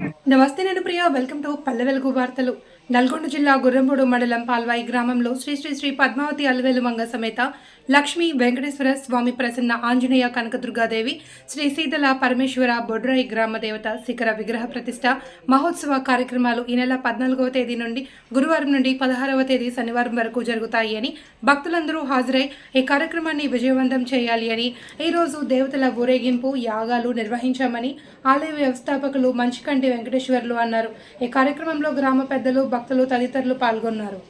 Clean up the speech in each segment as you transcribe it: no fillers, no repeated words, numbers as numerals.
నమస్తే, నేను ప్రియ. Welcome to Palle Velugu వార్తలు. నల్గొండ జిల్లా గుర్రంపూడు మండలం పాల్వాయి గ్రామంలో శ్రీ శ్రీ శ్రీ పద్మావతి అలవేలు మంగ సమేత లక్ష్మీ వెంకటేశ్వర స్వామి ప్రసన్న ఆంజనేయ కనకదుర్గాదేవి శ్రీ సీతల పరమేశ్వర బొడ్రాయి గ్రామ దేవత శిఖర విగ్రహ ప్రతిష్ట మహోత్సవ కార్యక్రమాలు ఈ నెల 14వ తేదీ నుండి గురువారం నుండి 16వ తేదీ శనివారం వరకు జరుగుతాయి అని భక్తులందరూ హాజరై ఈ కార్యక్రమాన్ని విజయవంతం చేయాలి అని ఈరోజు దేవతల ఊరేగింపు యాగాలు నిర్వహించామని ఆలయ వ్యవస్థాపకులు మంచికంటి వెంకటేశ్వర్లు అన్నారు. ఈ కార్యక్రమంలో గ్రామ పెద్దలు, భక్తులు తదితరులు పాల్గొన్నారు.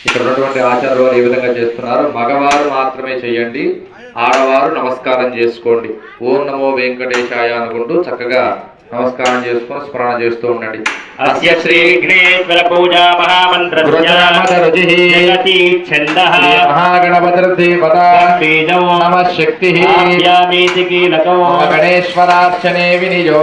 ఇక్కడ ఉన్నటువంటి ఆచార్యులు ఏ విధంగా చేస్తున్నారు, మగవారు మాత్రమే చేయండి, ఆడవారు నమస్కారం చేసుకోండి. ఓం నమో వెంకటేశాయ అనుకుంటూ చక్కగా నమస్కారం చేసుకొని స్మరణ చేస్తూ ఉండండి. అస్య శ్రీ విఘ్నేశ్వర పూజా మహామంత్ర మహాగణపతి నమః శక్తి గణేశ్వరార్చనే వినియో